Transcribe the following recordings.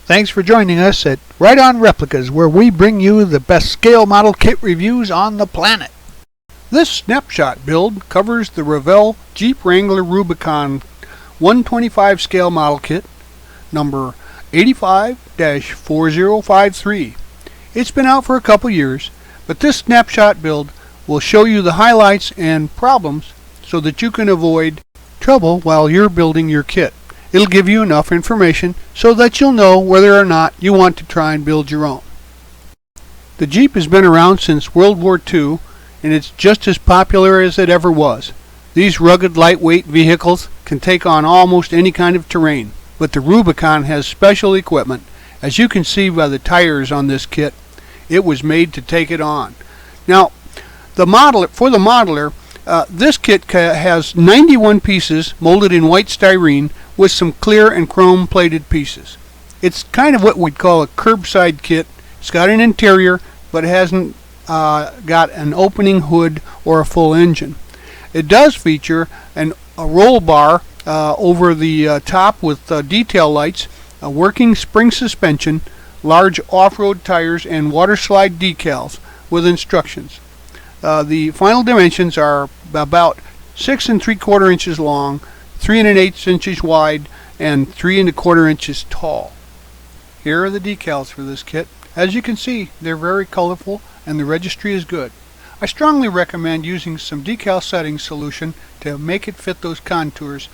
Thanks for joining us at Right On Replicas, where we bring you the best scale model kit reviews on the planet. This snapshot build covers the Revell Jeep Wrangler Rubicon 125 scale model kit, number 85-4053. It's been out for a couple years, but this snapshot build will show you the highlights and problems so that you can avoid trouble while you're building your kit. It'll give you enough information so that you'll know whether or not you want to try and build your own. The Jeep has been around since World War II, and it's just as popular as it ever was. These rugged, lightweight vehicles can take on almost any kind of terrain, but the Rubicon has special equipment. As you can see by the tires on this kit, it was made to take it on. Now, for the modeler, this kit has 91 pieces molded in white styrene with some clear and chrome plated pieces. It's kind of what we'd call a curbside kit. It's got an interior, but it hasn't got an opening hood or a full engine. It does feature a roll bar over the top with detail lights, a working spring suspension, large off-road tires, and water slide decals with instructions. The final dimensions are about 6 3/4 inches long, 3 1/8 inches wide, and 3 1/4 inches tall. Here are the decals for this kit. As you can see, they're very colorful and the registry is good. I strongly recommend using some decal setting solution to make it fit those contours.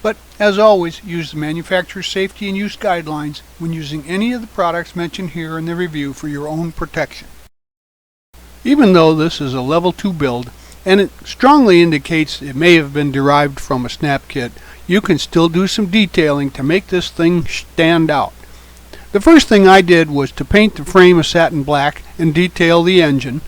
But as always, use the manufacturer's safety and use guidelines when using any of the products mentioned here in the review for your own protection. Even though this is a level 2 build, and it strongly indicates it may have been derived from a snap kit, you can still do some detailing to make this thing stand out. The first thing I did was to paint the frame a satin black and detail the engine,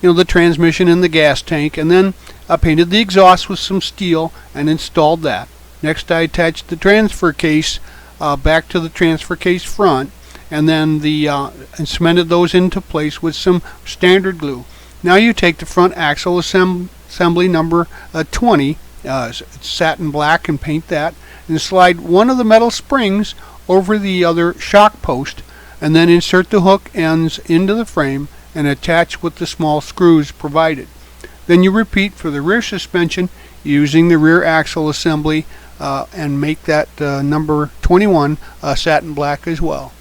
the transmission and the gas tank, and then I painted the exhaust with some steel and installed that. Next I attached the transfer case back to the transfer case front, and then and cemented those into place with some standard glue. Now you take the front axle assembly number 20, it's satin black, and paint that, and slide one of the metal springs over the other shock post, and then insert the hook ends into the frame and attach with the small screws provided. Then you repeat for the rear suspension using the rear axle assembly and make that number 21 satin black as well.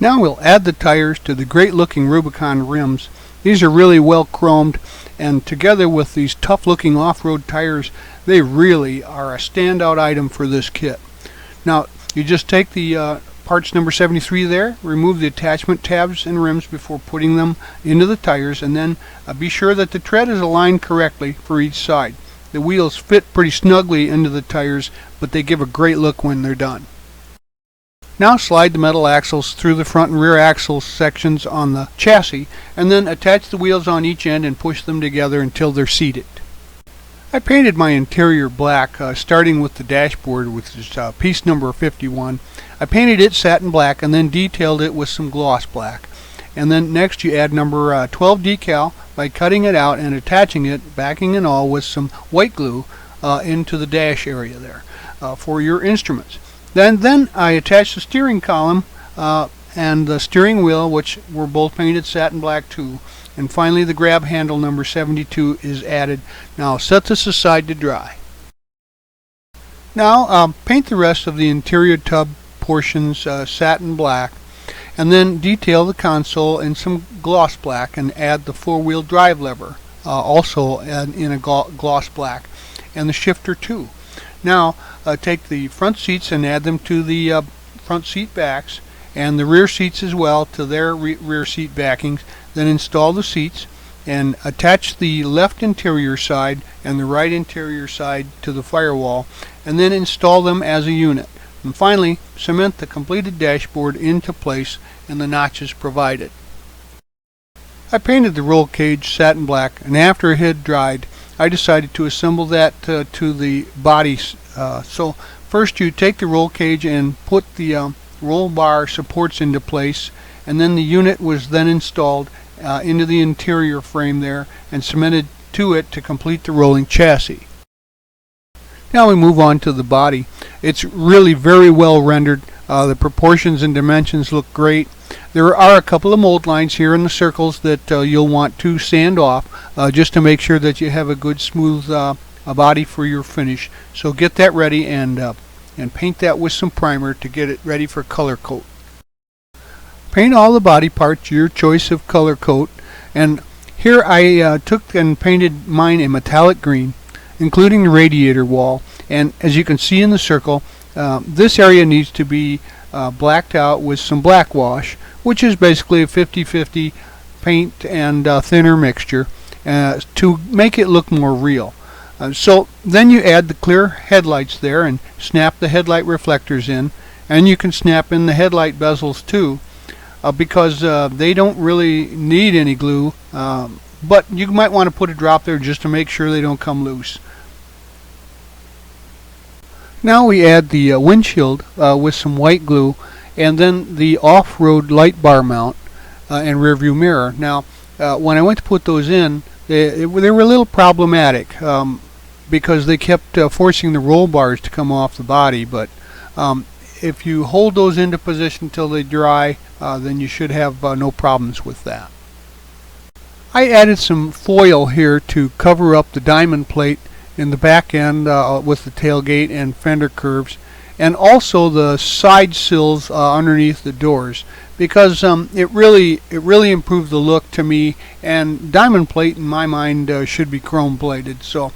Now we'll add the tires to the great looking Rubicon rims. These are really well chromed, and together with these tough looking off-road tires, they really are a standout item for this kit. Now you just take the parts number 73 there, remove the attachment tabs and rims before putting them into the tires, and then be sure that the tread is aligned correctly for each side. The wheels fit pretty snugly into the tires, but they give a great look when they're done. Now slide the metal axles through the front and rear axle sections on the chassis, and then attach the wheels on each end and push them together until they're seated. I painted my interior black, starting with the dashboard, which is piece number 51. I painted it satin black and then detailed it with some gloss black. And then next you add number 12 decal by cutting it out and attaching it, backing and all, with some white glue into the dash area there for your instruments. Then I attached the steering column and the steering wheel, which were both painted satin black too. And finally the grab handle number 72 is added. Now set this aside to dry. Now paint the rest of the interior tub portions satin black, and then detail the console in some gloss black and add the four-wheel drive lever also in a gloss black, and the shifter too. Now take the front seats and add them to the front seat backs, and the rear seats as well to their rear seat backings. Then install the seats and attach the left interior side and the right interior side to the firewall, and then install them as a unit. And finally cement the completed dashboard into place and the notches provided. I painted the roll cage satin black, and after it had dried I decided to assemble that to the body. So first you take the roll cage and put the roll bar supports into place, and then the unit was then installed into the interior frame there and cemented to it to complete the rolling chassis. Now we move on to the body. It's really very well rendered. The proportions and dimensions look great. There are a couple of mold lines here in the circles that you'll want to sand off just to make sure that you have a good smooth body for your finish. So get that ready and paint that with some primer to get it ready for color coat. Paint all the body parts your choice of color coat, and here I took and painted mine a metallic green, including the radiator wall. And as you can see in the circle, this area needs to be blacked out with some black wash, which is basically a 50-50 paint and thinner mixture to make it look more real. So then you add the clear headlights there and snap the headlight reflectors in, and you can snap in the headlight bezels too, because they don't really need any glue, but you might want to put a drop there just to make sure they don't come loose. Now we add the windshield with some white glue, and then the off-road light bar mount and rear view mirror. Now when I went to put those in, they were a little problematic because they kept forcing the roll bars to come off the body, but if you hold those into position till they dry, then you should have no problems with that. I added some foil here to cover up the diamond plate in the back end with the tailgate and fender curves, and also the side sills underneath the doors, because it really improved the look to me, and diamond plate in my mind should be chrome plated. So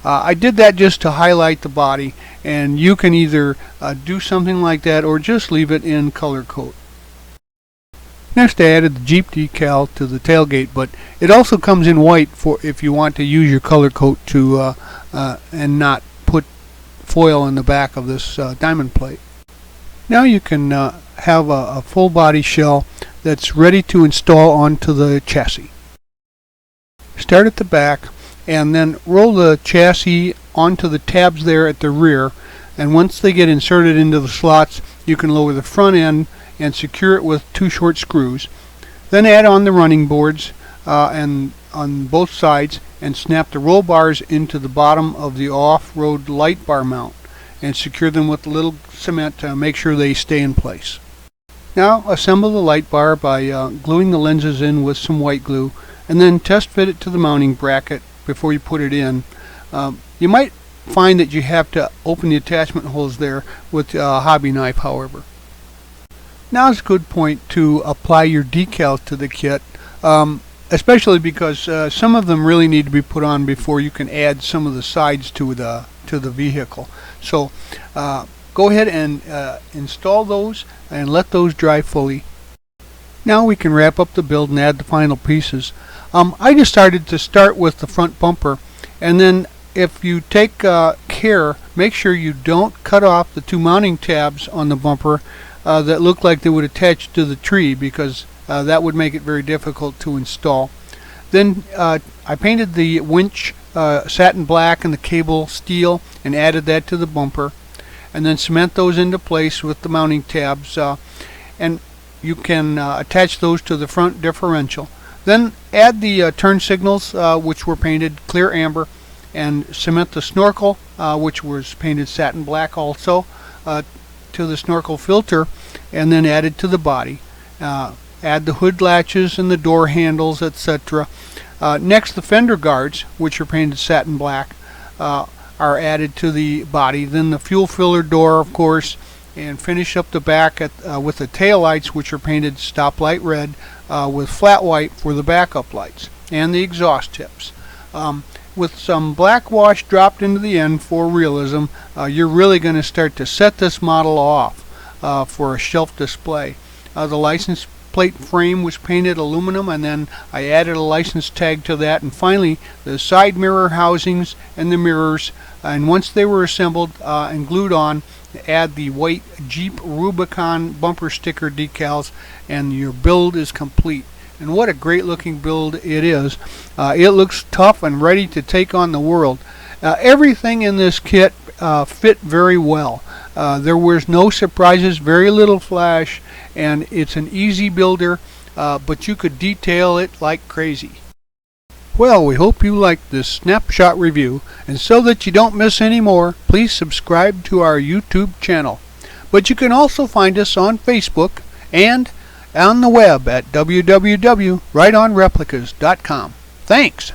I did that just to highlight the body, and you can either do something like that or just leave it in color coat. Next I added the Jeep decal to the tailgate, but it also comes in white for if you want to use your color coat to and not put foil in the back of this diamond plate. Now you can have a full body shell that's ready to install onto the chassis. Start at the back and then roll the chassis onto the tabs there at the rear, and once they get inserted into the slots, you can lower the front end and secure it with 2 short screws. Then add on the running boards and on both sides, and snap the roll bars into the bottom of the off-road light bar mount and secure them with a little cement to make sure they stay in place. Now assemble the light bar by gluing the lenses in with some white glue, and then test fit it to the mounting bracket before you put it in. You might find that you have to open the attachment holes there with a hobby knife, however. Now is a good point to apply your decals to the kit, especially because some of them really need to be put on before you can add some of the sides to the vehicle. So go ahead and install those and let those dry fully. Now we can wrap up the build and add the final pieces. I decided to start with the front bumper, and then if you take care, make sure you don't cut off the 2 mounting tabs on the bumper that look like they would attach to the tree, because that would make it very difficult to install. Then I painted the winch satin black and the cable steel and added that to the bumper, and then cement those into place with the mounting tabs, and you can attach those to the front differential. Then add the turn signals, which were painted clear amber, and cement the snorkel, which was painted satin black also, to the snorkel filter, and then added to the body. Add the hood latches and the door handles, etc. Next, the fender guards, which are painted satin black, are added to the body. Then the fuel filler door, of course, and finish up the back with the tail lights, which are painted stoplight red with flat white for the backup lights, and the exhaust tips. With some black wash dropped into the end for realism, you're really going to start to set this model off for a shelf display. The license plate frame was painted aluminum, and then I added a license tag to that, and finally the side mirror housings and the mirrors, and once they were assembled and glued on, add the white Jeep Rubicon bumper sticker decals, and your build is complete. And what a great looking build it is. It looks tough and ready to take on the world. Everything in this kit fit very well. There was no surprises, very little flash, and it's an easy builder, but you could detail it like crazy. Well, we hope you liked this snapshot review, and so that you don't miss any more, please subscribe to our YouTube channel. But you can also find us on Facebook and on the web at www.rightonreplicas.com. Thanks!